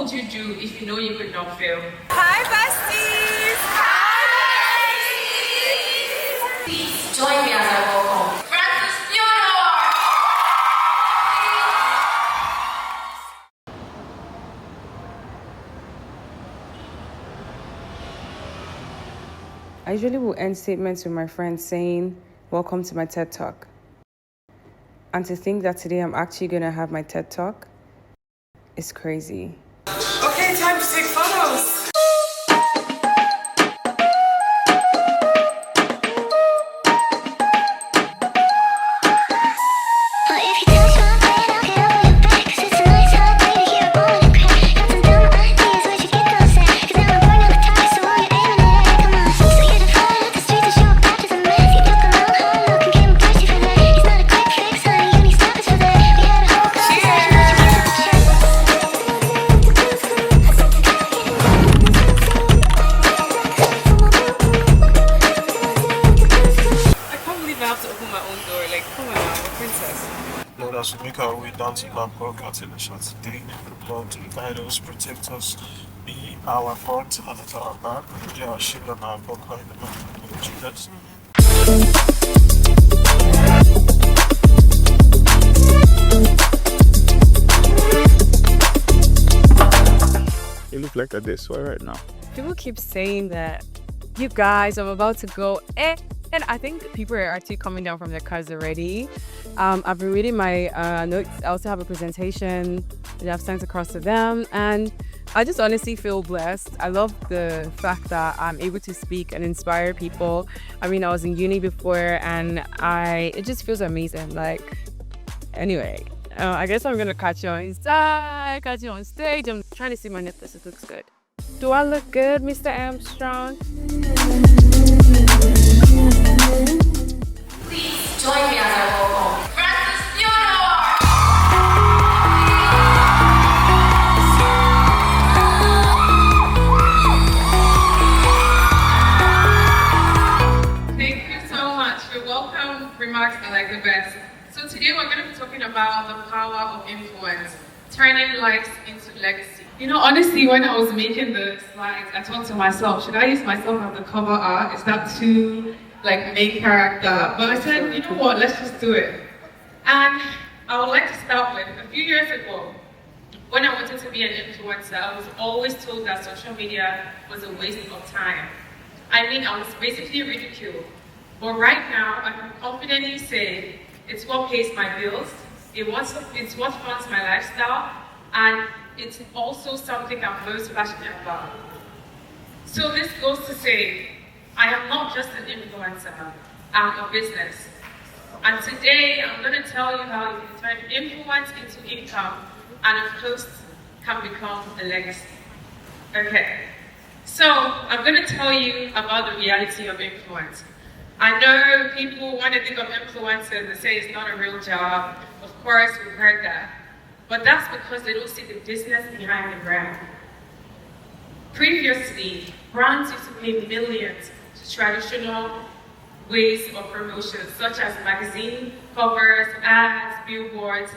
would you do if you know you could not fail? Hi, besties! Hi! Please join me as I welcome I usually will end statements with my friends saying, "Welcome to my TED Talk." And to think that today I'm actually going to have my TED Talk is crazy. Okay, time to take photos. As we make our way down to Bangkok at the shot today, Lord, guide us, protect us, be our front and at our back, be our shield and our buckler in the mighty name of Jesus. You look like a destroyer right now. People keep saying that, you guys, I'm about to go, and I think people are actually coming down from their cars already. I've been reading my notes. I also have a presentation that I've sent across to them, and I just honestly feel blessed. I love the fact that I'm able to speak and inspire people. I mean, I was in uni before, and it just feels amazing. Like, anyway, I guess I'm gonna catch you on stage. I'm trying to see my necklace. It looks good. Do I look good, Mr. Armstrong? Please join me as I welcome Thank you so much. Your welcome remarks are like the best. So today we're going to be talking about the power of influence, turning lives into legacy. You know, honestly, when I was making the slides, I thought to myself, should I use myself as the cover art? Is that too, main character? But I said, you know what, let's just do it. And I would like to start with, a few years ago, when I wanted to be an influencer, I was always told that social media was a waste of time. I mean, I was basically ridiculed. But right now, I can confidently say it's what pays my bills, it's what funds my lifestyle, and it's also something I'm most passionate about. So this goes to say, I am not just an influencer, I'm a business. And today, I'm going to tell you how you can turn influence into income, and a post can become a legacy. Okay, so I'm going to tell you about the reality of influence. I know people want to think of influencers and say it's not a real job. Of course, we've heard that. But that's because they don't see the business behind the brand. Previously, brands used to pay millions to traditional ways of promotion, such as magazine covers, ads, billboards.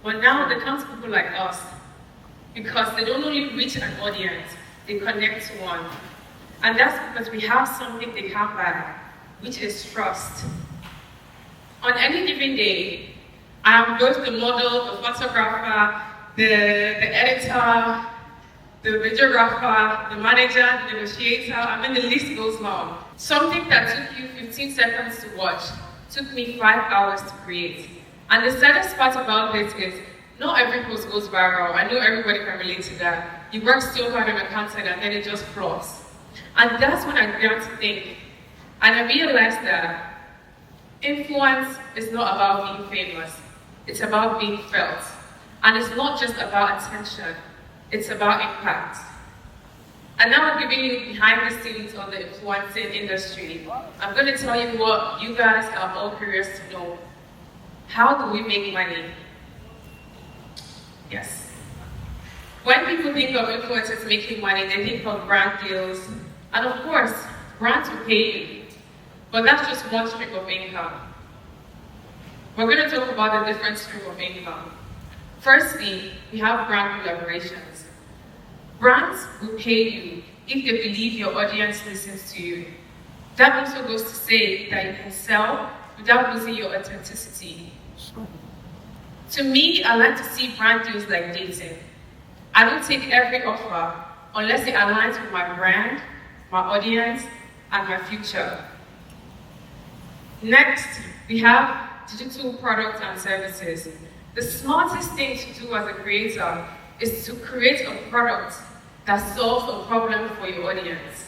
But now they come to people like us because they don't only reach an audience, they connect to one. And that's because we have something they can't buy, which is trust. On any given day, I am both the model, the photographer, the editor, the videographer, the manager, the negotiator. I mean, the list goes long. Something that took you 15 seconds to watch took me 5 hours to create. And the saddest part about this is, not every post goes viral. I know everybody can relate to that. You work so hard on the content and then it just flops. And that's when I began to think. And I realized that influence is not about being famous. It's about being felt. And it's not just about attention. It's about impact. And now I'm giving you behind the scenes on the influencing industry. I'm going to tell you what you guys are all curious to know. How do we make money? Yes. When people think of influencers making money, they think of brand deals. And of course, brands will pay you. But that's just one stream of income. We're going to talk about the different stream of income. Firstly, we have brand collaborations. Brands will pay you if they believe your audience listens to you. That also goes to say that you can sell without losing your authenticity. To me, I like to see brand deals like dating. I don't take every offer unless it aligns with my brand, my audience, and my future. Next, we have digital products and services. The smartest thing to do as a creator is to create a product that solves a problem for your audience.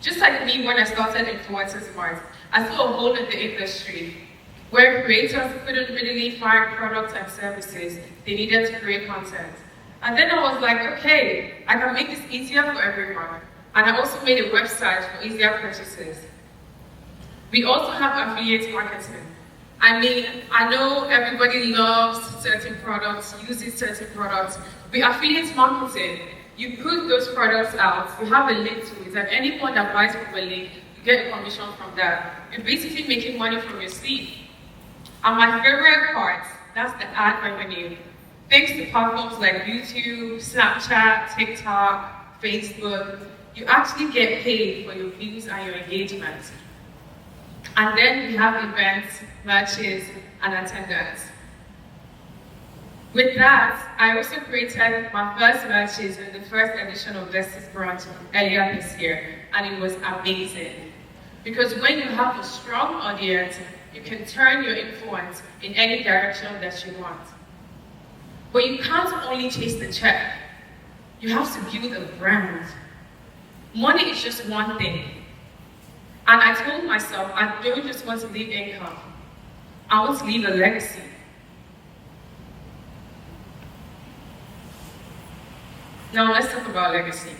Just like me when I started Influencer Smart, I saw a hole in the industry where creators couldn't really find products and services they needed to create content. And then I was like, okay, I can make this easier for everyone. And I also made a website for easier purchases. We also have affiliate marketing. I mean, I know everybody loves certain products, uses certain products. With affiliate marketing, you put those products out, you have a link to it, and anyone that buys from a link, you get a commission from that. You're basically making money from your sleeve. And my favorite part, that's the ad revenue. Thanks to platforms like YouTube, Snapchat, TikTok, Facebook, you actually get paid for your views and your engagement. And then we have events, matches, and attendance. With that, I also created my first matches in the first edition of Vestis Branch earlier this year, and it was amazing. Because when you have a strong audience, you can turn your influence in any direction that you want. But you can't only chase the check. You have to build a brand. Money is just one thing. And I told myself, I don't just want to leave income. I want to leave a legacy. Now let's talk about legacy.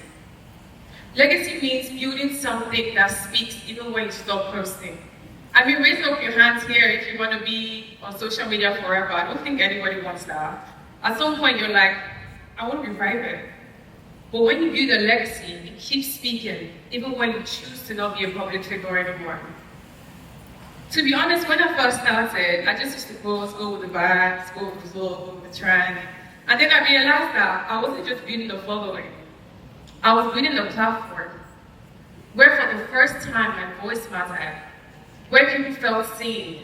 Legacy means building something that speaks even when you stop posting. I mean, raise up your hands here if you want to be on social media forever. I don't think anybody wants that. At some point, you're like, I want to be private. But when you build a legacy, it keeps speaking, even when you choose to not be a public figure anymore. To be honest, when I first started, I just used to go with the vibes, go with the flow, go with the trend. And then I realized that I wasn't just building a following. I was building a platform where for the first time my voice mattered, where people felt seen,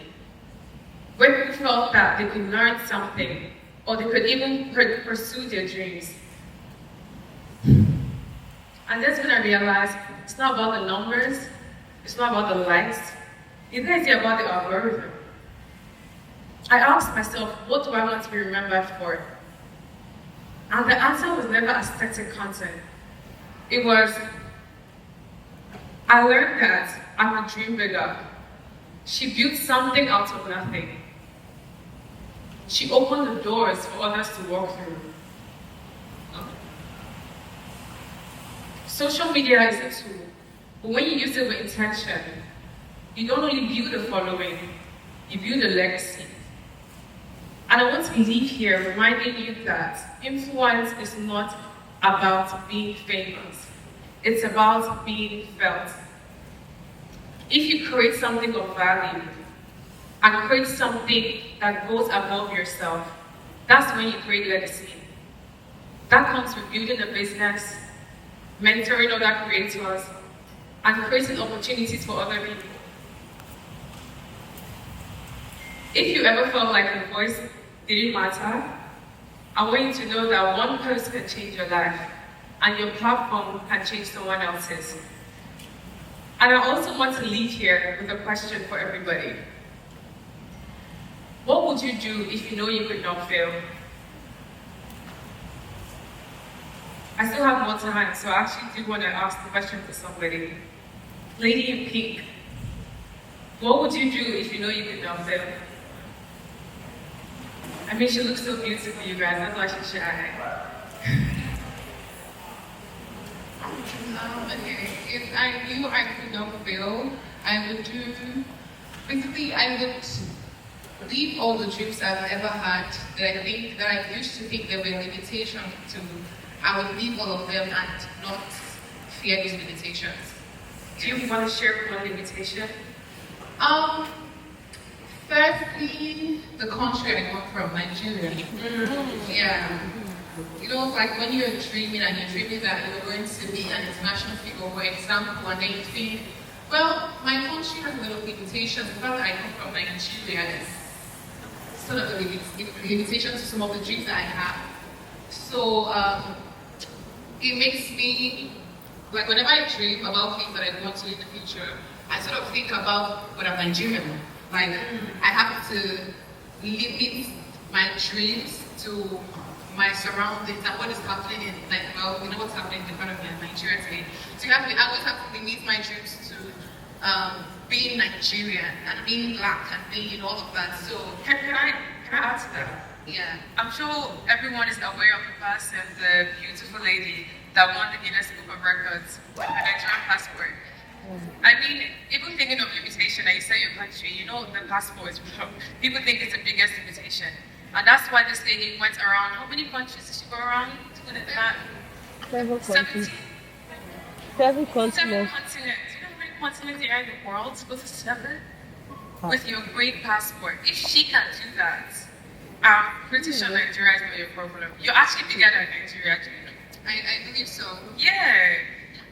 where people felt that they could learn something, or they could even pursue their dreams. And that's when I realized it's not about the numbers, it's not about the likes, it's about the algorithm. I asked myself, what do I want to be remembered for? And the answer was never aesthetic content. It was, I learned that I could dream bigger. She built something out of nothing. She opened the doors for others to walk through. Social media is a tool, but when you use it with intention, you don't only build a following, you build a legacy. And I want to leave here reminding you that influence is not about being famous. It's about being felt. If you create something of value and create something that goes above yourself, that's when you create legacy. That comes with building a business, mentoring other creators, and creating opportunities for other people. If you ever felt like your voice didn't matter, I want you to know that one person can change your life, and your platform can change someone else's. And I also want to leave here with a question for everybody. What would you do if you know you could not fail? I still have more time, so I actually do want to ask the question to somebody. Lady in pink, what would you do if you know you could not fail? I mean, she looks so beautiful, you guys, that's why she's shy. Okay, if I knew I could not fail, I would do, basically I would leave all the dreams I've ever had that I used to think there were limitations to. I would leave all of them and not fear those limitations. Do you want to share one limitation? Firstly, the country I come from, Nigeria. Yeah. You know, like when you're dreaming and you're dreaming that you're going to be an international figure, for example, and then you think, well, my country has a little limitations. The fact that I come from Nigeria is sort of a limitation to some of the dreams that I have. So it makes me, like whenever I dream about things that I want to do in the future, I sort of think about when I'm Nigerian. Like I have to limit my dreams to my surroundings and what is happening in, like, well, we know what's happening in front of me in Nigeria today. So I always have to limit my dreams to being Nigerian and being black and being all of that. So Can I add to that? yeah. I'm sure everyone is aware of the person, the beautiful lady that won the Guinness Book of Records with a Nigerian passport. I mean, even thinking of limitation, and you say your country, you know the passport is people think it's the biggest limitation. And that's why this lady went around. How many countries did she go around? Seven 70. countries. 7 7 continents. continents. You know how many continents there are in the world? Go to 7? With your great passport. If she can do that, I'm pretty sure Nigeria is not your problem. You're actually bigger than Nigeria, do you know? I believe so. Yeah.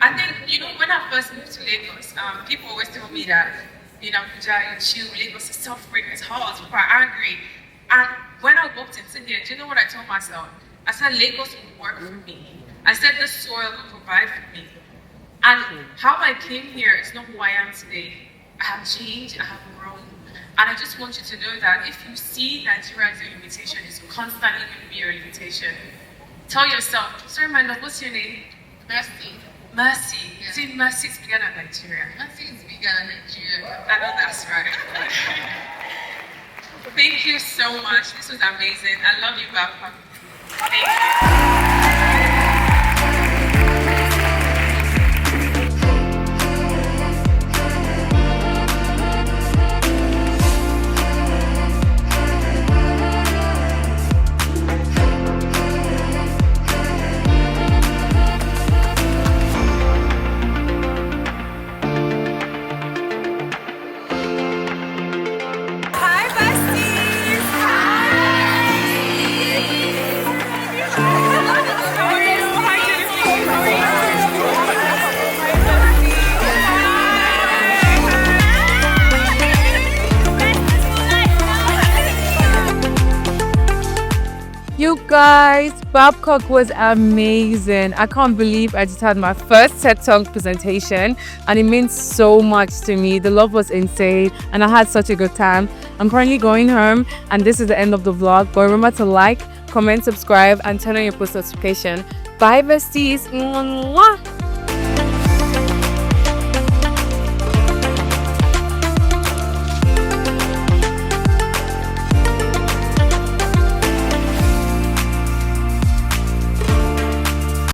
I think, you know, when I first moved to Lagos, people always tell me that in Abuja, in chill, Lagos is suffering, it's hot, people are angry. And when I walked into here, do you know what I told myself? I said, Lagos will work for me. I said, the soil will provide for me. And how I came here is not who I am today. I have changed, I have grown. And I just want you to know that if you see Nigeria as a limitation, it's constantly going to be your limitation. Tell yourself, sorry, my love, what's your name? Mercy. Mercy. Yeah. See, Mercy is bigger than Nigeria. Mercy is bigger than Nigeria. I know that's right. Thank you so much. This was amazing. I love you, Papa. Thank you. Hi, besties. How are you? Hi, Jennifer. How You guys, Babcock was amazing. I can't believe I just had my first TED Talk presentation and it means so much to me. The love was insane and I had such a good time. I'm currently going home and this is the end of the vlog. But remember to like, comment, subscribe and turn on your post notification. Bye besties. Mwah.